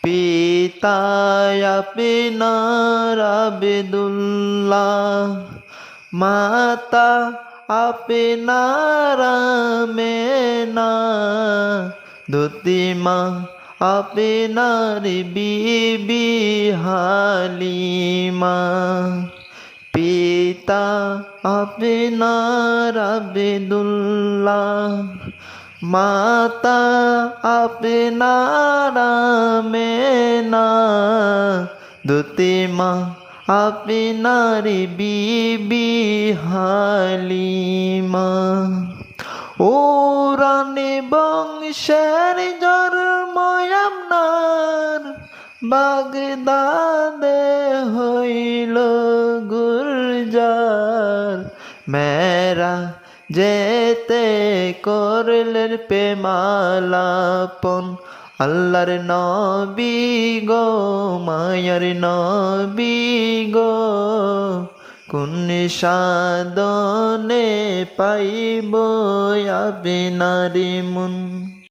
পিতা আপনার আব্দুল্লাহ, মাতা আপনার আমেনা, দুটি মা আপনার বিবি হালিমা। পিতা আপনার আব্দুল্লাহ, মাতা আপনার আমেনা, দুটি মা আপনার বিবি হালিমা। ওরানে বংশের জন্ম আপনার, বাগদাদে হইল গুলজার। মেরা যেতে করলেন প্রেমালাপন, আল্লাহর নবী গো, মায়ার নবী গো, কোন সাধনে পাইব আপনার মন।